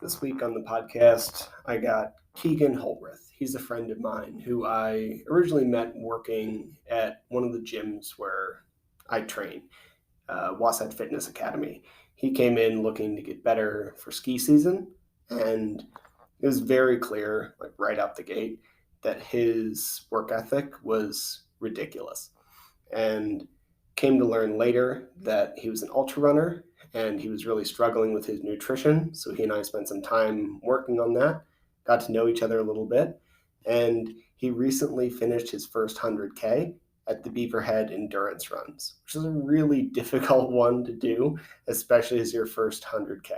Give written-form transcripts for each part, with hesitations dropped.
This week on the podcast, I got Keegan Hollrith. He's a friend of mine who I originally met working at one of the gyms where I train, Wasatch Fitness Academy. He came in looking to get better for ski season, and it was very clear, like right out the gate, that his work ethic was ridiculous. And came to learn later that he was an ultra runner and he was really struggling with his nutrition. So he and I spent some time working on that, got to know each other a little bit. And he recently finished his first 100K at the Beaverhead Endurance Runs, which is a really difficult one to do, especially as your first 100K.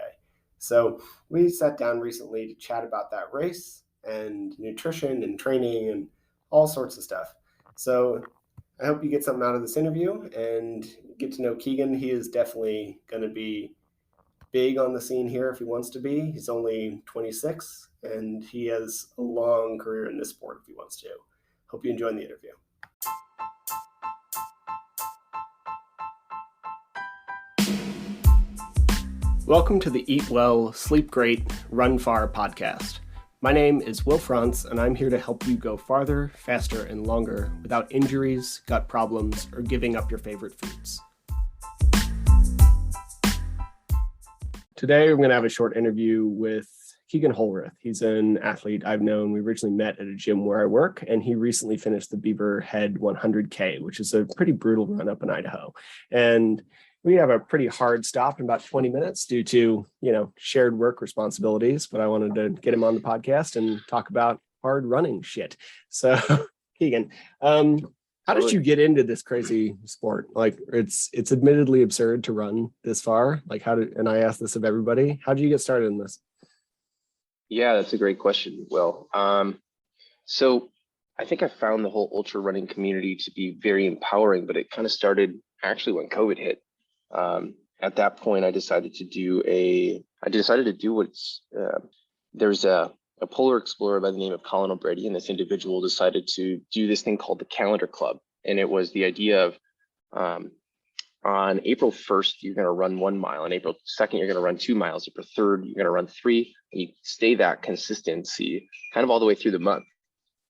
So we sat down recently to chat about that race and nutrition and training and all sorts of stuff. So I hope you get something out of this interview and get to know Keegan. He is definitely going to be big on the scene here if he wants to be. He's only 26 and he has a long career in this sport if he wants to. Hope you enjoy the interview. Welcome to the Eat Well, Sleep Great, Run Far podcast. My name is Will Frantz, and I'm here to help you go farther, faster, and longer without injuries, gut problems, or giving up your favorite foods. Today, we're going to have a short interview with Keegan Hollrith. He's an athlete I've known. We originally met at a gym where I work, and he recently finished the Beaverhead 100K, which is a pretty brutal run up in Idaho. And we have a pretty hard stop in about 20 minutes due to, shared work responsibilities, but I wanted to get him on the podcast and talk about hard running shit. So Keegan, how did you get into this crazy sport? Like it's admittedly absurd to run this far. Like and I ask this of everybody, how did you get started in this? Yeah, that's a great question, Will. So I think I found the whole ultra running community to be very empowering, but it kind of started actually when COVID hit. At that point, I decided to do there's a polar explorer by the name of Colin O'Brady, and this individual decided to do this thing called the Calendar Club. And it was the idea of on April 1st, you're going to run 1 mile. On April 2nd, you're going to run 2 miles. April 3rd, you're going to run 3. And you stay that consistency kind of all the way through the month.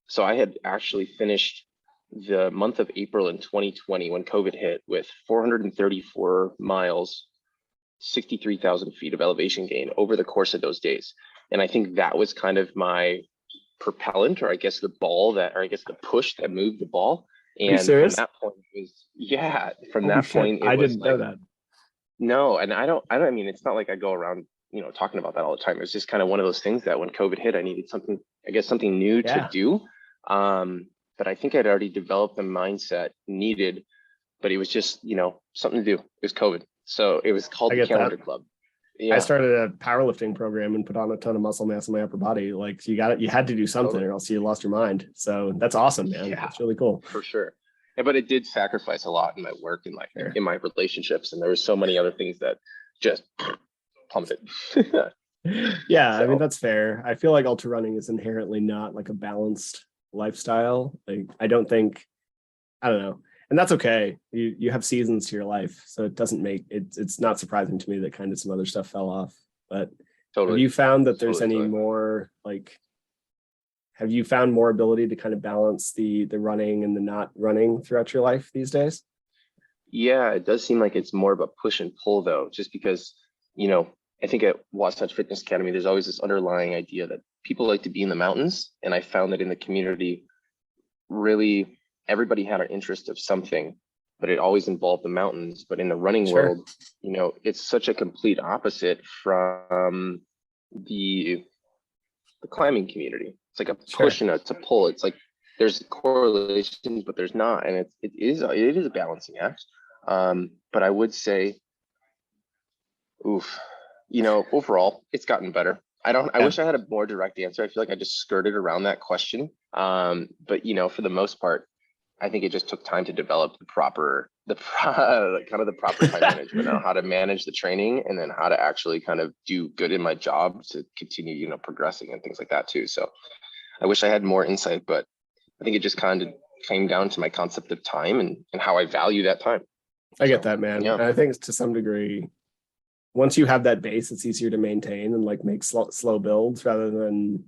So I had actually finished the month of April in 2020 when COVID hit with 434 miles, 63,000 feet of elevation gain over the course of those days. And I think that was kind of my propellant, or I guess the push that moved the ball. And from that point I didn't know that. No, and I mean, it's not like I go around, talking about that all the time. It was just kind of one of those things that when COVID hit, I needed something new to do. But I think I'd already developed the mindset needed, but it was just, something to do. It was COVID. So it was called the Calendar Club. Yeah. I started a powerlifting program and put on a ton of muscle mass in my upper body. Like you had to do something or else you lost your mind. So that's awesome, man. Yeah, that's really cool. For sure. Yeah, but it did sacrifice a lot in my work and in my relationships. And there were so many other things that just plummeted. Yeah, so, I mean, that's fair. I feel like ultra running is inherently not like a balanced lifestyle. Like I don't know, and that's okay. You have seasons to your life, so it doesn't make it's not surprising to me that kind of some other stuff fell off. But have you found that there's more have you found more ability to kind of balance the running and the not running throughout your life these days? Yeah, it does seem like it's more of a push and pull though, just because I think at Wasatch Fitness Academy there's always this underlying idea that people like to be in the mountains. And I found that in the community, really everybody had an interest of something, but it always involved the mountains. But in the running world, it's such a complete opposite from the climbing community. It's like a push and it's a pull. It's like there's correlations, but there's not. And it is a balancing act. But I would say, overall, it's gotten better. I wish I had a more direct answer. I feel like I just skirted around that question. But for the most part, I think it just took time to develop the proper time management on how to manage the training and then how to actually kind of do good in my job to continue, progressing and things like that too. So I wish I had more insight, but I think it just kind of came down to my concept of time and how I value that time. I get that, man. Yeah. I think to some degree, once you have that base, it's easier to maintain and like make slow builds rather than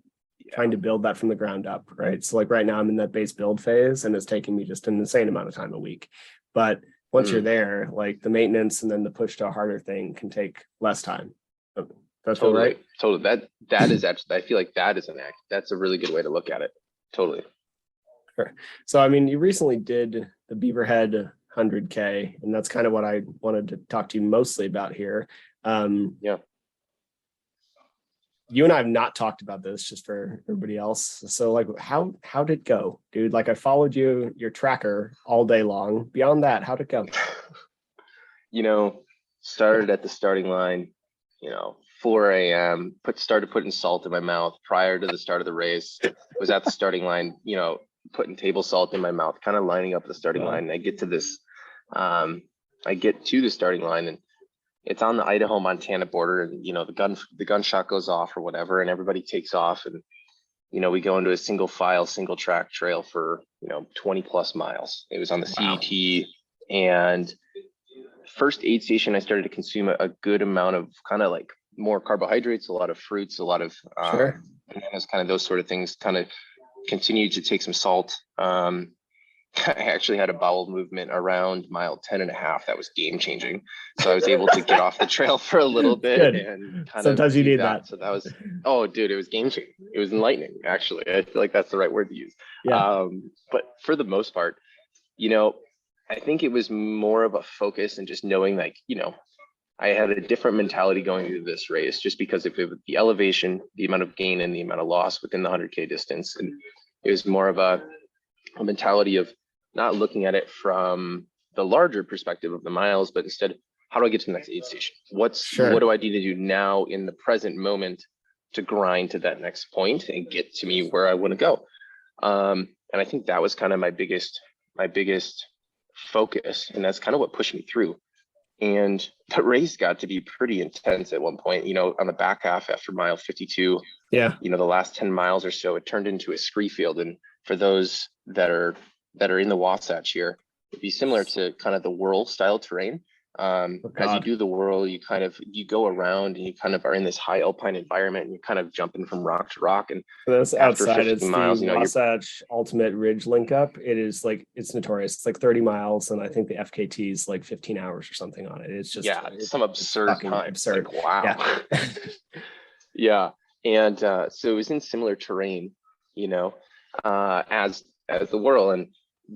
trying to build that from the ground up, right? So like right now I'm in that base build phase and it's taking me just an insane amount of time a week. But once you're there, like the maintenance and then the push to a harder thing can take less time. That's totally right. Totally. That is actually, I feel like that is that's a really good way to look at it. Totally. Sure. So I mean, you recently did the Beaverhead 100K, and that's kind of what I wanted to talk to you mostly about here. Yeah. You and I have not talked about this, just for everybody else. So like, how did it go, dude? Like I followed your tracker all day long. Beyond that, how'd it go? Started at the starting line, 4 a.m. Started putting salt in my mouth prior to the start of the race. Was at the starting line, putting table salt in my mouth, kind of lining up the starting line. And I get to the starting line, and it's on the Idaho-Montana border, and the gunshot goes off or whatever, and everybody takes off, and we go into a single file, single track trail for 20 plus miles. It was on the CET, and first aid station, I started to consume a good amount of kind of like more carbohydrates, a lot of fruits, a lot of bananas, kind of those sort of things. Kind of continued to take some salt. I actually had a bowel movement around mile 10 and a half. That was game changing. So I was able to get off the trail for a little bit and kind sometimes of you need that. So that was, oh dude, it was game changing. It was enlightening, actually. I feel like that's the right word to use. Yeah. But for the most part, I think it was more of a focus and just knowing like, I had a different mentality going into this race just because of the elevation, the amount of gain and the amount of loss within the 100K distance. And it was more of a mentality of not looking at it from the larger perspective of the miles, but instead, how do I get to the next aid station? What do I need to do now in the present moment to grind to that next point and get to me where I want to go? And I think that was kind of my biggest focus, and that's kind of what pushed me through. And the race got to be pretty intense at one point, on the back half after mile 52, the last 10 miles or so, it turned into a scree field. And for those that are in the Wasatch here, it'd be similar to kind of the whirl style terrain. As you do the whirl, you go around and you kind of are in this high alpine environment, and you're kind of jumping from rock to rock. And that's after outside, 50 it's miles, the Wasatch Ultimate Ridge link up. It is like, it's notorious. It's like 30 miles, and I think the FKT is like 15 hours or something on it. It's just it's some absurd time. Absurd. Like, wow. Yeah. And so it was in similar terrain, as the whirl, and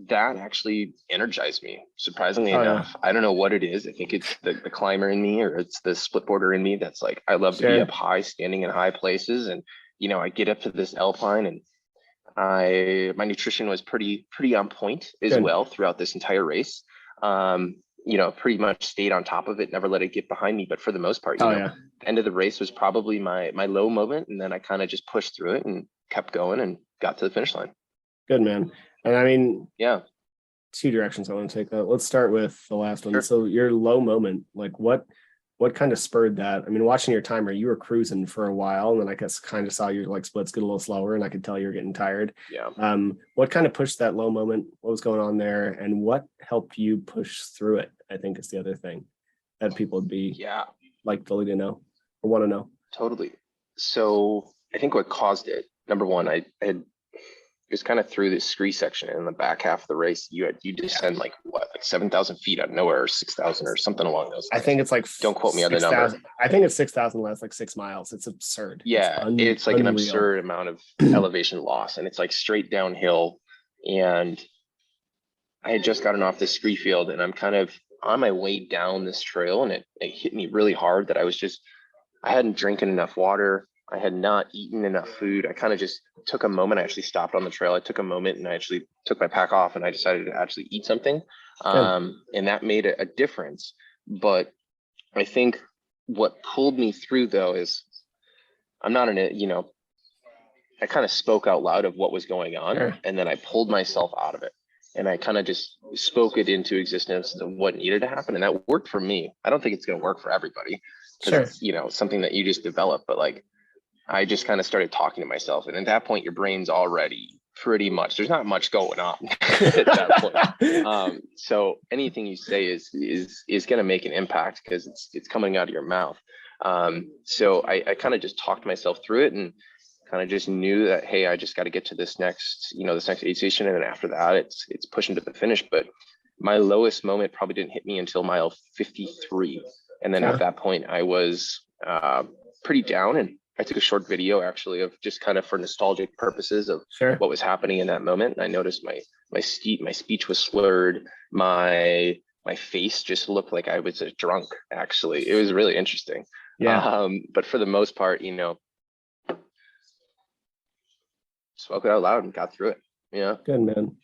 that actually energized me, surprisingly enough. I don't know what it is. I think it's the climber in me, or it's the split border in me that's like, I love to be up high, standing in high places. And I get up to this alpine, and my nutrition was pretty on point as well throughout this entire race. Pretty much stayed on top of it, never let it get behind me. But for the most part, the end of the race was probably my low moment, and then I kind of just pushed through it and kept going and got to the finish line. Good, man. And I mean, two directions I want to take that. Let's start with the last one. So your low moment, like what kind of spurred that? I mean, watching your timer, you were cruising for a while, and then I guess kind of saw your like splits get a little slower, and I could tell you were getting tired. What kind of pushed that low moment? What was going on there, and what helped you push through it? I think is the other thing that people would be like fully to know or want to know. Totally. So I think what caused it, number one, I had was kind of through this scree section in the back half of the race. You descend like 7,000 feet out of nowhere, or 6,000 or something along those lines. I think it's like, don't quote me on the number. I think it's 6,000 less, like 6 miles. It's absurd. Yeah, it's like unreal. An absurd amount of elevation loss, and it's like straight downhill. And I had just gotten off this scree field, and I'm kind of on my way down this trail, and it hit me really hard that I hadn't drinking enough water. I had not eaten enough food. I kind of just took a moment. I actually stopped on the trail. I took a moment, and I actually took my pack off, and I decided to actually eat something. And that made a difference. But I think what pulled me through, though, is I'm not I kind of spoke out loud of what was going on, and then I pulled myself out of it. And I kind of just spoke it into existence of what needed to happen. And that worked for me. I don't think it's going to work for everybody, because it's, something that you just develop. But like, I just kind of started talking to myself. And at that point, your brain's already Pretty much. There's not much going on at that point. So anything you say is going to make an impact because it's coming out of your mouth. So I kind of just talked myself through it and kind of just knew that, hey, I just got to get to this next aid station, and then after that, it's pushing to the finish. But my lowest moment probably didn't hit me until mile 53, and then at that point, I was pretty down, and I took a short video actually of just kind of for nostalgic purposes of what was happening in that moment. And I noticed my speech was slurred, my face just looked like I was a drunk. Actually, it was really interesting. But for the most part, spoke it out loud and got through it. Yeah. Good, man.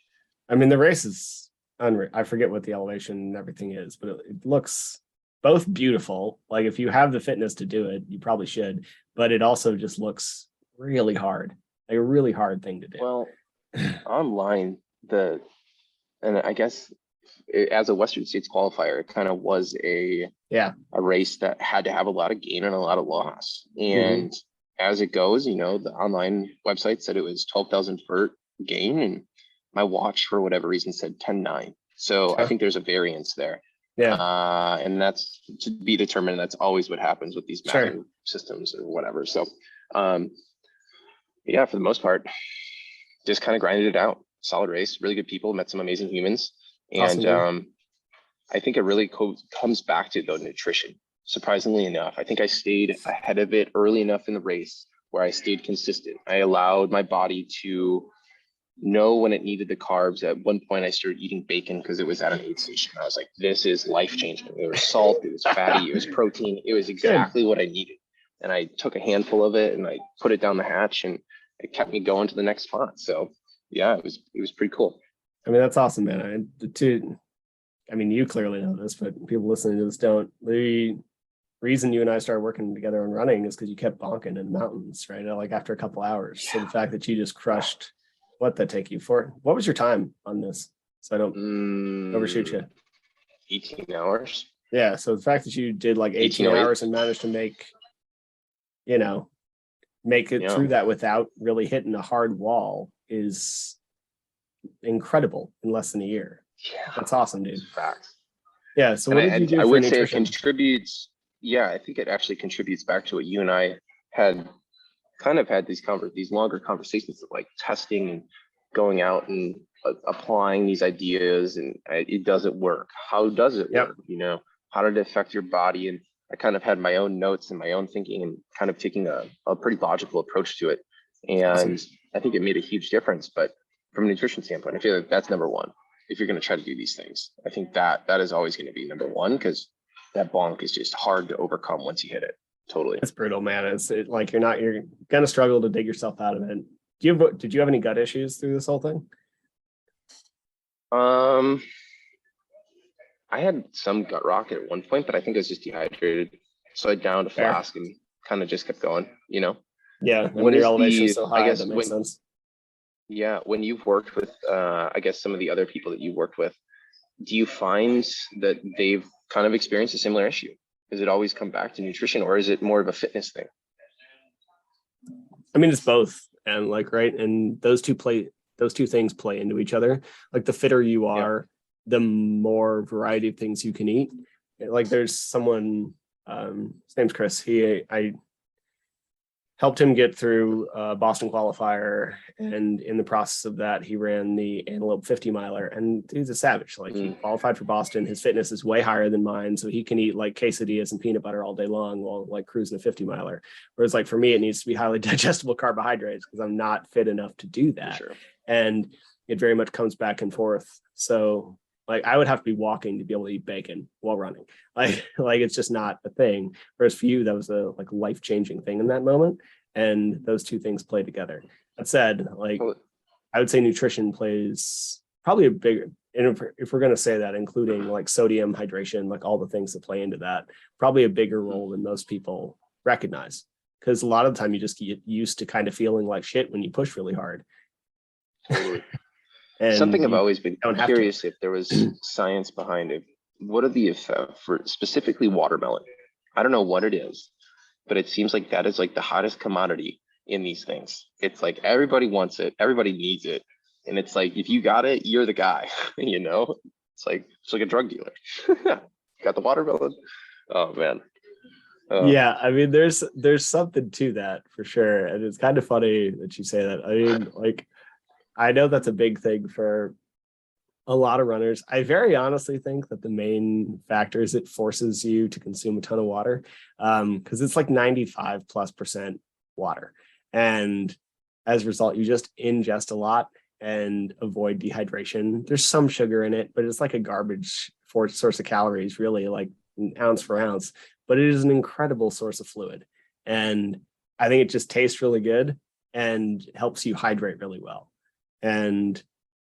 I mean, the race is unreal. I forget what the elevation and everything is, but it looks both beautiful. Like if you have the fitness to do it, you probably should, but it also just looks really hard, like a really hard thing to do. Well, online, and I guess as a Western States qualifier, it kind of was a race that had to have a lot of gain and a lot of loss. And as it goes, the online website said it was 12,000 vert gain, and my watch for whatever reason said 10.9. So I think there's a variance there. And that's to be determined. That's always what happens with these mapping systems or whatever. So for the most part, just kind of grinded it out. Solid race, really good people, met some amazing humans. And awesome, I think it really comes back to the nutrition. Surprisingly enough, I think I stayed ahead of it early enough in the race where I stayed consistent. I allowed my body to know when it needed the carbs. At one point, I started eating bacon because it was at an aid station. I was like, this is life-changing. It was salt, it was fatty, it was protein. It was exactly what I needed. And I took a handful of it and I put it down the hatch, and it kept me going to the next spot. So yeah, it was pretty cool. I mean, that's awesome, man. I mean, you clearly know this, but people listening to this don't. The reason you and I started working together on running is because you kept bonking in the mountains, right? Like after a couple hours. So the fact that you just crushed, what that take you for? What was your time on this? So I don't overshoot you. 18 hours. Yeah. So the fact that you did like 18 hours and managed to make it through that without really hitting a hard wall is incredible in less than a year. Yeah. That's awesome, dude. Facts. Yeah. So what did you do? I would say it contributes. Yeah, I think it actually contributes back to what you and I had kind of had these longer conversations of like testing and going out and applying these ideas, and it doesn't work. How does it work? How did it affect your body? And I kind of had my own notes and my own thinking and kind of taking a pretty logical approach to it. And I think it made a huge difference. But from a nutrition standpoint, I feel like that's number one. If you're going to try to do these things, I think that is always going to be number one, because that bonk is just hard to overcome once you hit it. Totally. It's brutal, man. It's like you're going to struggle to dig yourself out of it. Did you have any gut issues through this whole thing? I had some gut rocket at one point, but I think I was just dehydrated. So I downed a flask and kind of just kept going, Yeah. When your elevation is so high, I guess that makes sense. Yeah. When you've worked with, I guess some of the other people that you've worked with, do you find that they've kind of experienced a similar issue? Does it always come back to nutrition, or is it more of a fitness thing? I mean, it's both. And and those two things play into each other. Like the fitter you are, the more variety of things you can eat. Like there's someone, his name's Chris. I helped him get through Boston qualifier, and in the process of that, he ran the Antelope 50 miler, and he's a savage. Like he qualified for Boston. His fitness is way higher than mine, so he can eat like quesadillas and peanut butter all day long while like cruising a 50 miler. Whereas like for me, it needs to be highly digestible carbohydrates because I'm not fit enough to do that. Sure. And it very much comes back and forth. So like I would have to be walking to be able to eat bacon while running. Like it's just not a thing. Whereas for you, that was a like life-changing thing in that moment. And those two things play together. That said, like I would say nutrition plays probably a bigger, and if we're going to say that, including like sodium, hydration, like all the things that play into that, probably a bigger role than most people recognize. Because a lot of the time you just get used to kind of feeling like shit when you push really hard. Totally. Something I've always been curious if there was science behind it. What are the effects for specifically watermelon? I don't know what it is, but it seems like that is like the hottest commodity in these things. It's like everybody wants it, everybody needs it. And it's like, if you got it, you're the guy, you know? It's like a drug dealer. Got the watermelon. Oh man. Yeah, I mean, there's something to that for sure. And it's kind of funny that you say that. I mean, like, I know that's a big thing for a lot of runners. I very honestly think that the main factor is it forces you to consume a ton of water, because it's like 95+% water. And as a result, you just ingest a lot and avoid dehydration. There's some sugar in it, but it's like a garbage source of calories, really, like ounce for ounce. But it is an incredible source of fluid. And I think it just tastes really good and helps you hydrate really well. And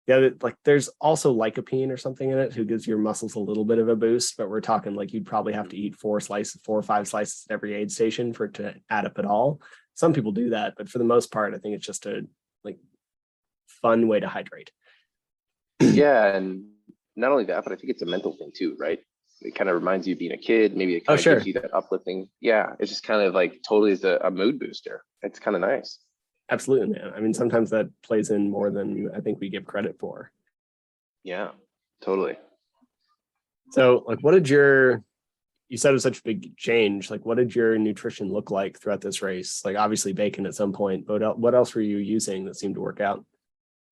yeah, like there's also lycopene or something in it who gives your muscles a little bit of a boost, but we're talking like you'd probably have to eat 4 or 5 slices at every aid station for it to add up at all. Some people do that, but for the most part, I think it's just a like fun way to hydrate. Yeah, and not only that, but I think it's a mental thing too, right? It kind of reminds you of being a kid. Maybe it kind of gives you that uplifting. Yeah, it's just kind of like totally is a mood booster. It's kind of nice. Absolutely, man. I mean, sometimes that plays in more than I think we give credit for. Yeah, totally. So, like, what did you said it was such a big change. Like, what did your nutrition look like throughout this race? Like, obviously bacon at some point, but what else were you using that seemed to work out?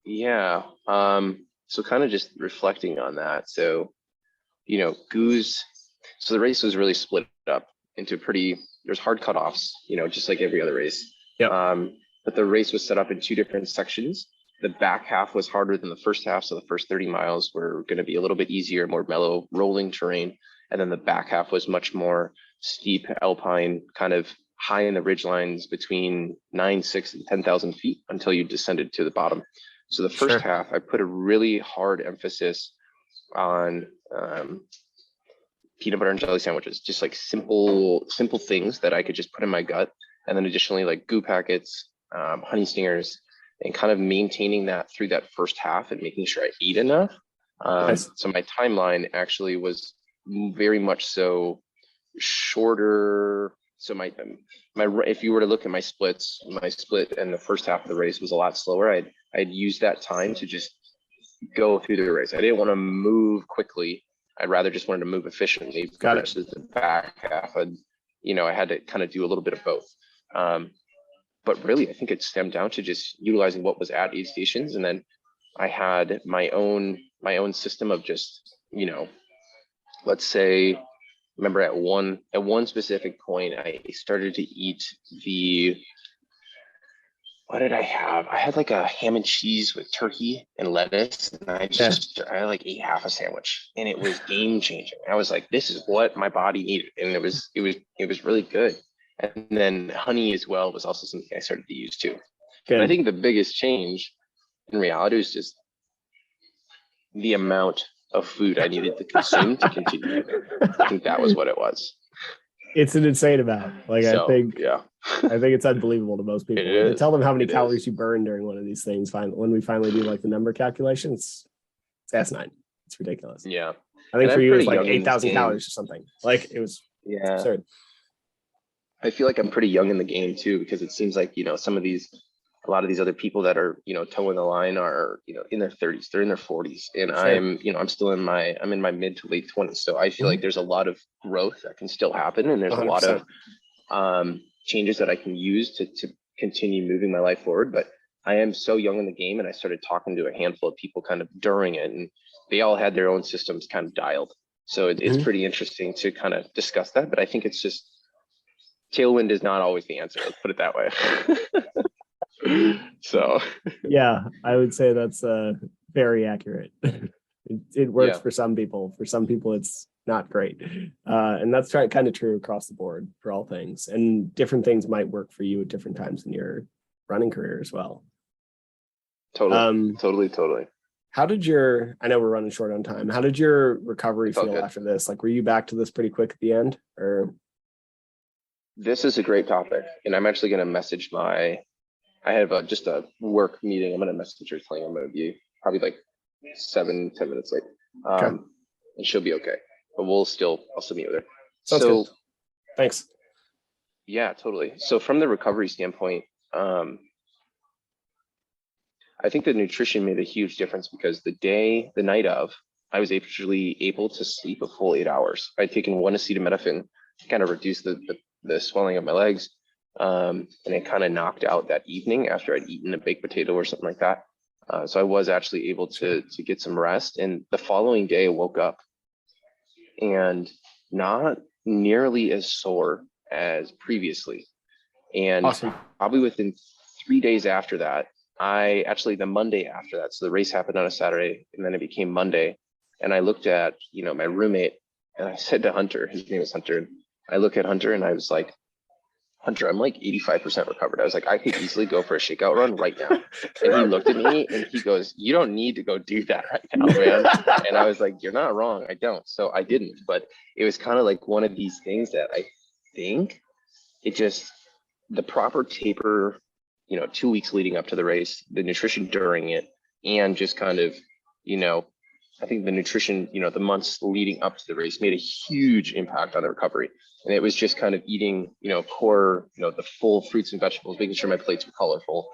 Yeah. So kind of just reflecting on that. So, you know, so the race was really split up into there's hard cutoffs, you know, just like every other race. Yeah. But the race was set up in 2 different sections. The back half was harder than the first half. So the first 30 miles were going to be a little bit easier, more mellow, rolling terrain. And then the back half was much more steep, alpine, kind of high in the ridge lines between 9, 6, and 10,000 feet until you descended to the bottom. So the first half, I put a really hard emphasis on peanut butter and jelly sandwiches, just like simple things that I could just put in my gut. And then additionally, like goo packets, honey stingers, and kind of maintaining that through that first half and making sure I eat enough. Nice. So my timeline actually was very much so shorter. So my if you were to look at my split and the first half of the race was a lot slower. I'd use that time to just go through the race. I didn't want to move quickly. I'd rather just wanted to move efficiently versus the back half. I had to kind of do a little bit of both. But really, I think it stemmed down to just utilizing what was at aid stations. And then I had my own system of just, let's say, remember at one specific point, I started to eat what did I have? I had like a ham and cheese with turkey and lettuce, and I like ate half a sandwich, and it was game changing. I was like, this is what my body needed, and it was really good. And then honey as well was also something I started to use too. And I think the biggest change in reality was just the amount of food I needed to consume to continue. I think that was what it was. It's an insane amount. Like, I think it's unbelievable to most people. When they tell them how many calories you burn during one of these things, when we finally do like the number calculation, it's asinine. It's ridiculous. Yeah. I think for you it's like 8,000 calories or something. Like, it was absurd. I feel like I'm pretty young in the game too, because it seems like, a lot of these other people that are, towing the line are, in their 30s, they're in their 40s. And I'm still in my mid to late 20s. So I feel like there's a lot of growth that can still happen. And there's 100%. A lot of changes that I can use to continue moving my life forward. But I am so young in the game, and I started talking to a handful of people kind of during it, and they all had their own systems kind of dialed. So it's pretty interesting to kind of discuss that. But I think it's just tailwind is not always the answer. Let's put it that way. So yeah, I would say that's very accurate. It works for some people. For some people, it's not great, and that's kind of true across the board for all things. And different things might work for you at different times in your running career as well. Totally. How did I know we're running short on time. How did your recovery feel after this? Like, were you back to this pretty quick at the end, or? This is a great topic, and I'm actually going to message I have just a work meeting. I'm going to message her telling I'm going to be probably like 7-10 minutes late. And she'll be okay, but I'll still meet with her. Sounds good. Thanks. Yeah, totally. So from the recovery standpoint, I think the nutrition made a huge difference because the night of, I was actually able to sleep a full 8 hours. I'd taken one acetaminophen to kind of reduce the swelling of my legs. And it kind of knocked out that evening after I'd eaten a baked potato or something like that. So I was actually able to get some rest. And the following day I woke up and not nearly as sore as previously. And Awesome. probably within 3 days after that, the Monday after that, so the race happened on a Saturday and then it became Monday. And I looked at, my roommate and I said to Hunter, his name is Hunter. And I look at Hunter and I was like, Hunter, I'm like 85% recovered. I was like, I could easily go for a shakeout run right now. And he looked at me and he goes, you don't need to go do that right now, man. And I was like, you're not wrong. I don't. So I didn't. But it was kind of like one of these things that I think the proper taper, 2 weeks leading up to the race, the nutrition during it, and just kind of, I think the nutrition, the months leading up to the race made a huge impact on the recovery. And it was just kind of eating, core, the full fruits and vegetables, making sure my plates were colorful,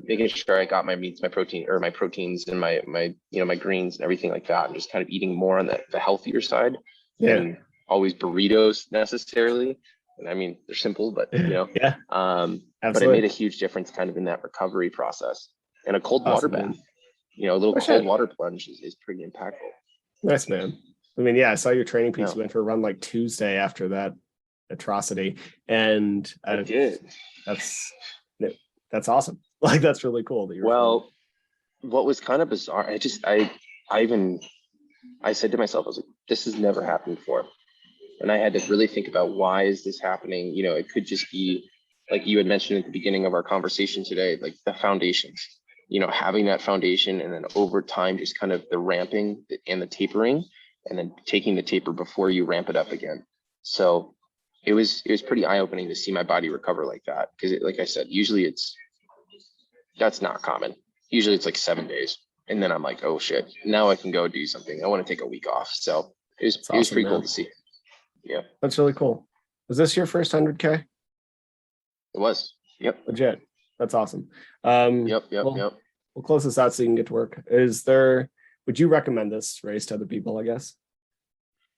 making sure I got my meats, my proteins and my greens and everything like that. And just kind of eating more on the healthier side than always burritos necessarily. And I mean, they're simple, but yeah, but it made a huge difference kind of in that recovery process. And a cold water bath, a little cold water plunge is pretty impactful. Nice, man. I mean, yeah, I saw your training piece. You went for a run like Tuesday after that atrocity, and I did. That's awesome. Like, that's really cool that you're. Well, what was kind of bizarre, I said to myself, I was like, this has never happened before. And I had to really think about, why is this happening? It could just be like you had mentioned at the beginning of our conversation today, like the foundations, having that foundation, and then over time, just kind of the ramping and the tapering, and then taking the taper before you ramp it up again. So it was pretty eye-opening to see my body recover like that. Because like I said, usually that's not common. Usually it's like 7 days. And then I'm like, oh shit, now I can go do something. I want to take a week off. So it was pretty cool to see. Yeah. That's really cool. Was this your first 100K? It was. Yep. Legit. That's awesome. Yep. We'll close this out so you can get to work. Would you recommend this race to other people, I guess?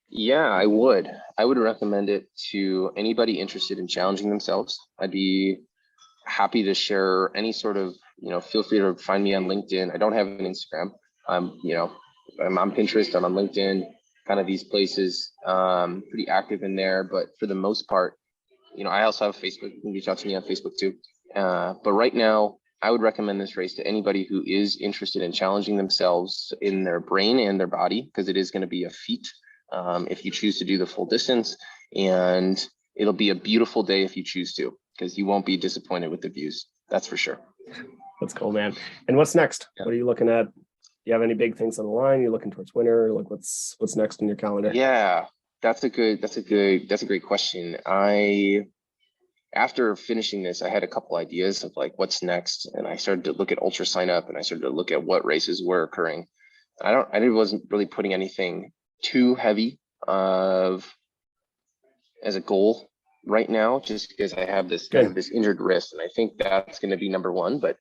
Yeah, I would. I would recommend it to anybody interested in challenging themselves. I'd be happy to share any sort of, feel free to find me on LinkedIn. I don't have an Instagram. I'm on Pinterest, I'm on LinkedIn, kind of these places, pretty active in there. But for the most part, I also have Facebook. You can reach out to me on Facebook too. But right now, I would recommend this race to anybody who is interested in challenging themselves in their brain and their body, because it is going to be a feat if you choose to do the full distance. And it'll be a beautiful day if you choose to, because you won't be disappointed with the views. That's for sure. That's cool, man. And what's next? Yeah. What are you looking at? Do you have any big things on the line? You're looking towards winter? Like, what's next in your calendar? Yeah, that's a great question. After finishing this, I had a couple ideas of like what's next, and I started to look at ultra sign up, and I started to look at what races were occurring. I wasn't really putting anything too heavy as a goal right now, just because I have this injured wrist, and I think that's going to be number one. But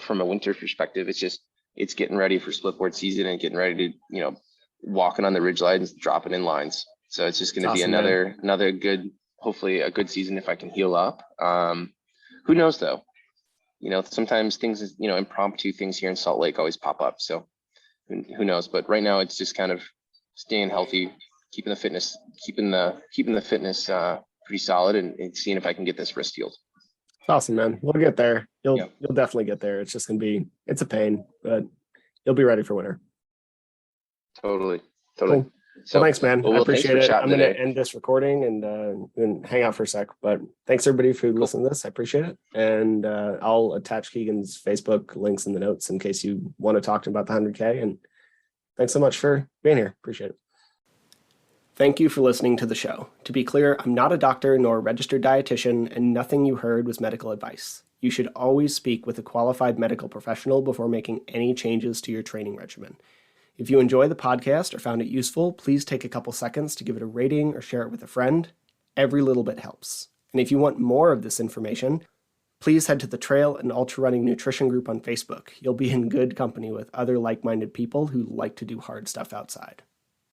from a winter perspective, it's getting ready for splitboard season and getting ready to walking on the ridge lines, dropping in lines. So it's just going to be another good. Hopefully a good season if I can heal up. Who knows though? Sometimes things, impromptu things here in Salt Lake always pop up. So who knows? But right now it's just kind of staying healthy, keeping the fitness pretty solid, and seeing if I can get this wrist healed. Awesome, man. We'll get there. You'll definitely get there. It's just it's a pain, but you'll be ready for winter. Totally. Cool. So thanks, man. I appreciate it. I'm going to end this recording and hang out for a sec. But thanks everybody for listening to this. I appreciate it. And I'll attach Keegan's Facebook links in the notes in case you want to talk to him about the 100K. And thanks so much for being here. Appreciate it. Thank you for listening to the show. To be clear, I'm not a doctor nor a registered dietitian, and nothing you heard was medical advice. You should always speak with a qualified medical professional before making any changes to your training regimen. If you enjoy the podcast or found it useful, please take a couple seconds to give it a rating or share it with a friend. Every little bit helps. And if you want more of this information, Please head to the Trail and Ultra Running Nutrition group on Facebook. You'll be in good company with other like-minded people who like to do hard stuff outside.